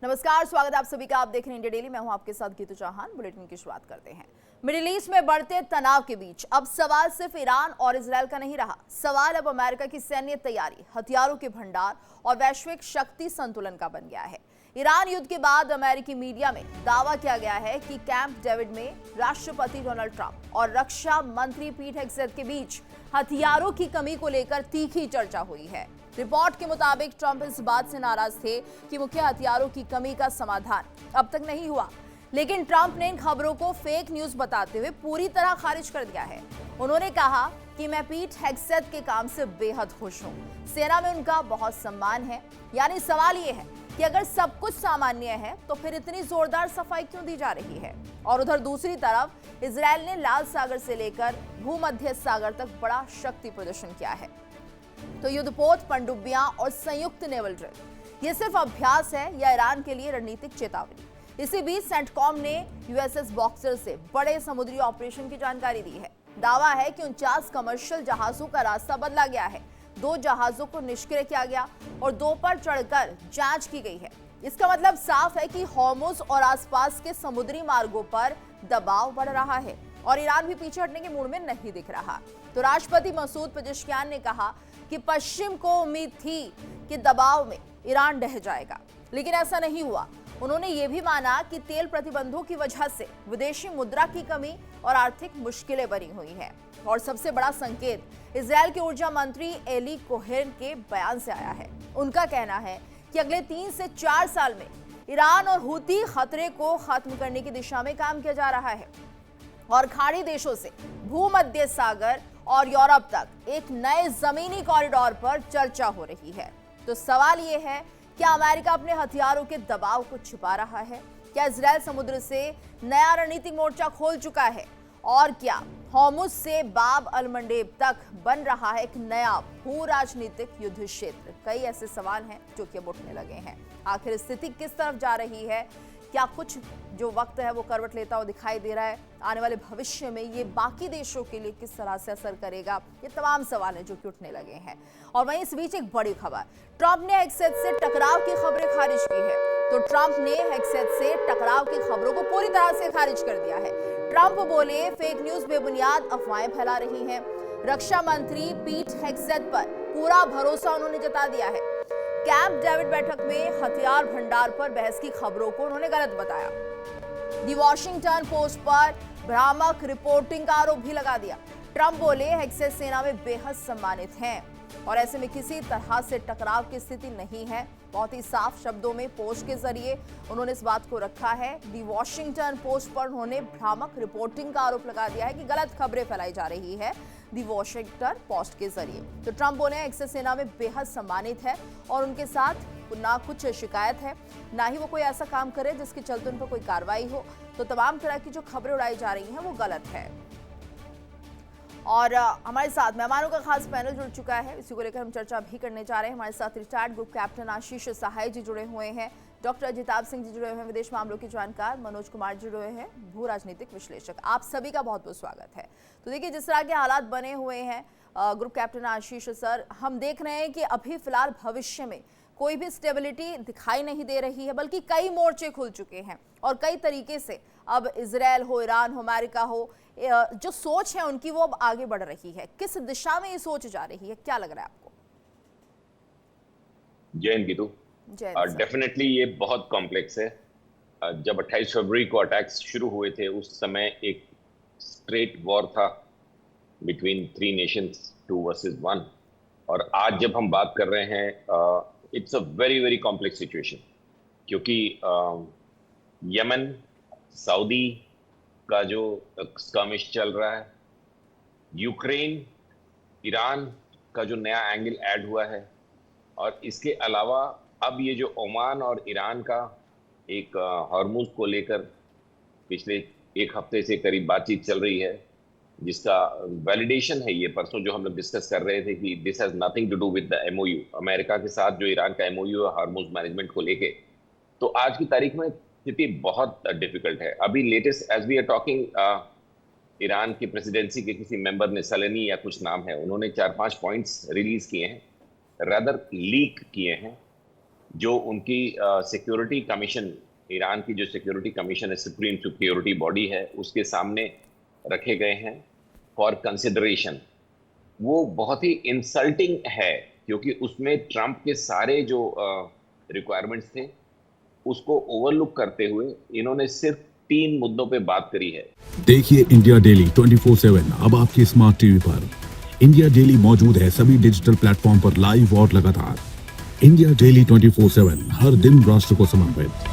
नमस्कार, स्वागत है आप सभी का। आप देख रहे हैं इंडिया डेली। मैं हूं आपके साथ गीतू चौहान। बुलेटिन की शुरुआत करते हैं। मिडिल ईस्ट में बढ़ते तनाव के बीच अब सवाल सिर्फ ईरान और इजरायल का नहीं रहा। सवाल अब अमेरिका की सैन्य तैयारी, हथियारों के भंडार और वैश्विक शक्ति संतुलन का बन गया है। ईरान युद्ध के बाद अमेरिकी मीडिया में दावा किया गया है कि कैंप डेविड में राष्ट्रपति डोनाल्ड ट्रंप और रक्षा मंत्री पीट हेगसेथ के बीच हथियारों की कमी को लेकर तीखी चर्चा हुई है। रिपोर्ट के मुताबिक ट्रंप इस बात से नाराज थे कि मुख्य हथियारों की कमी का समाधान अब तक नहीं हुआ, लेकिन ट्रंप ने इन खबरों को फेक न्यूज बताते हुए पूरी तरह खारिज कर दिया है। उन्होंने कहा कि मैं पीट हेगसेथ के काम से बेहद खुश हूं, सेना में उनका बहुत सम्मान है। यानी सवाल ये है कि अगर सब कुछ सामान्य है तो फिर इतनी जोरदार सफाई क्यों दी जा रही है। और उधर दूसरी तरफ इजरायल ने लाल सागर से लेकर भूमध्य सागर तक बड़ा शक्ति प्रदर्शन किया है। तो युद्धपोत, पनडुब्बियां और संयुक्त नेवल ड्रिल ये सिर्फ अभ्यास है या ईरान के लिए रणनीतिक चेतावनी। इसी बीच सेंटकॉम ने यूएसएस बॉक्सर से बड़े समुद्री ऑपरेशन की जानकारी दी है। दावा है कि 49 कमर्शियल जहाजों का रास्ता बदला गया है, 2 जहाजों को निष्क्रिय किया गया और 2 पर चढ़कर जांच की गई है। इसका मतलब साफ है कि हॉर्मुज और आसपास के समुद्री मार्गों पर दबाव बढ़ रहा है और ईरान भी पीछे हटने के मूड में नहीं दिख रहा। तो राष्ट्रपति मसूद पेजेश्कियान ने कहा कि पश्चिम को उम्मीद थी कि दबाव में ईरान ढह जाएगा, लेकिन ऐसा नहीं हुआ। उन्होंने ये भी माना कि तेल प्रतिबंधों की वजह से विदेशी मुद्रा की कमी और आर्थिक मुश्किलें बनी हुई हैं। और सबसे बड़ा संकेत इजरायल के ऊर्जा मंत्री एली कोहेन के बयान से आया है। उनका कहना है कि अगले 3 से 4 साल में ईरान और हूती खतरे को खत्म करने की दिशा में काम किया जा रहा है और खाड़ी देशों से भूमध्य सागर और यूरोप तक एक नए जमीनी कॉरिडोर पर चर्चा हो रही है। तो सवाल यह है, क्या अमेरिका अपने हथियारों के दबाव को छिपा रहा है? क्या इजरायल समुद्र से नया रणनीतिक मोर्चा खोल चुका है? और क्या हॉर्मुज से बाब अल मंडेब तक बन रहा है एक नया भू राजनीतिक युद्ध क्षेत्र? कई ऐसे सवाल हैं जो कि अब उठने लगे हैं। आखिर स्थिति किस तरफ जा रही है? क्या कुछ जो वक्त है वो करवट लेता हुआ दिखाई दे रहा है? आने वाले भविष्य में ये बाकी देशों के लिए किस तरह से असर करेगा? ये तमाम सवाल हैं जो कि उठने लगे हैं। और वहीं इस बीच एक बड़ी खबर, ट्रंप ने हेगसेथ से टकराव की खबरें खारिज की है। तो ट्रंप ने हेगसेथ से टकराव की खबरों को पूरी तरह से खारिज कर दिया है। ट्रंप बोले, फेक न्यूज बेबुनियाद अफवाहें फैला रही हैं। रक्षा मंत्री पीट हेगसेथ पर पूरा भरोसा उन्होंने जता दिया है। कैंप डेविड बैठक में हथियार भंडार पर बहस की खबरों को उन्होंने गलत बताया। दी वॉशिंगटन पोस्ट पर भ्रामक रिपोर्टिंग का आरोप भी लगा दिया। ट्रंप बोले, हेगसेथ सेना में बेहद सम्मानित हैं और ऐसे में किसी तरह से टकराव की स्थिति नहीं है। बहुत ही साफ शब्दों में पोस्ट के जरिए उन्होंने इस बात को रखा है। दी वॉशिंगटन पोस्ट पर उन्होंने भ्रामक रिपोर्टिंग का आरोप लगा दिया है कि गलत खबरें फैलाई जा रही है दी वॉशिंगटन पोस्ट के जरिए। तो ट्रंप बोले, हेगसेथ सेना में बेहद सम्मानित है और उनके साथ ना कुछ शिकायत है, ना ही वो कोई ऐसा काम करे जिसके चलते उन पर कोई कार्रवाई हो। तो तमाम तरह की जो खबरें उड़ाई जा रही हैं वो गलत है। और हमारे साथ मेहमानों का खास पैनल जुड़ चुका है, इसी को लेकर हम चर्चा भी करने जा रहे हैं। हमारे साथ रिटायर्ड ग्रुप कैप्टन आशीष सहाय जी जुड़े हुए हैं, डॉक्टर अजिताभ सिंह जी जुड़े हुए हैं, विदेश मामलों के जानकार मनोज कुमार जी जुड़े हैं, भू राजनीतिक विश्लेषक। आप सभी का बहुत बहुत स्वागत है। तो देखिए, जिस तरह के हालात बने हुए हैं, ग्रुप कैप्टन आशीष सर, हम देख रहे हैं कि अभी फिलहाल भविष्य में कोई भी स्टेबिलिटी दिखाई नहीं दे रही है, बल्कि कई मोर्चे खुल चुके हैं और कई तरीके से अब इजरायल हो, ईरान हो, अमेरिका हो, जो सोच है उनकी वो अब आगे बढ़ रही है। किस दिशा में ये सोच जा रही है, क्या लग रहा है आपको? जय हिंद गीतू। डेफिनेटली ये बहुत कॉम्प्लेक्स है। जब 28 फरवरी को अटैक्स शुरू हुए थे उस समय एक स्ट्रेट वॉर था बिटवीन 3 नेशंस, 2 वर्सेस 1। और आज जब हम बात कर रहे हैं, it's a very very complex situation, क्योंकि यमन, सऊदी का जो स्कर्मिश चल रहा है, यूक्रेन, ईरान का जो नया एंगल ऐड हुआ है, और इसके अलावा अब ये जो ओमान और ईरान का एक हॉर्मुज को लेकर पिछले 1 हफ्ते से करीब बातचीत चल रही है, जिसका वैलिडेशन है ये परसों जो हम लोग डिस्कस कर रहे थे कि this has nothing to do with the MOU, America के साथ जो ईरान का एमओयू है हॉर्मुज मैनेजमेंट को लेके। तो आज की तारीख में स्थिति बहुत डिफिकल्ट है। अभी latest as we are talking, Iran की प्रेसिडेंसी के किसी मेंबर ने, सलेनी या कुछ नाम है, उन्होंने 4-5 पॉइंट्स रिलीज किए हैं, रादर लीक किए हैं, जो उनकी सिक्योरिटी कमीशन, ईरान की जो सिक्योरिटी कमीशन है, सुप्रीम सिक्योरिटी बॉडी है, उसके सामने रखे गए हैं फॉर कंसिडरेशन, वो बहुत ही इंसल्टिंग है, क्योंकि उसमें ट्रंप के सारे जो रिक्वायरमेंट्स थे उसको ओवरलुक करते हुए इन्होंने सिर्फ 3 मुद्दों पे बात करी है। देखिए इंडिया डेली 24/7 अब आपके स्मार्ट टीवी पर। इंडिया डेली मौजूद है सभी डिजिटल प्लेटफॉर्म पर लाइव और लगातार। इंडिया डेली 24/7 हर दिन राष्ट्र को समर्पित।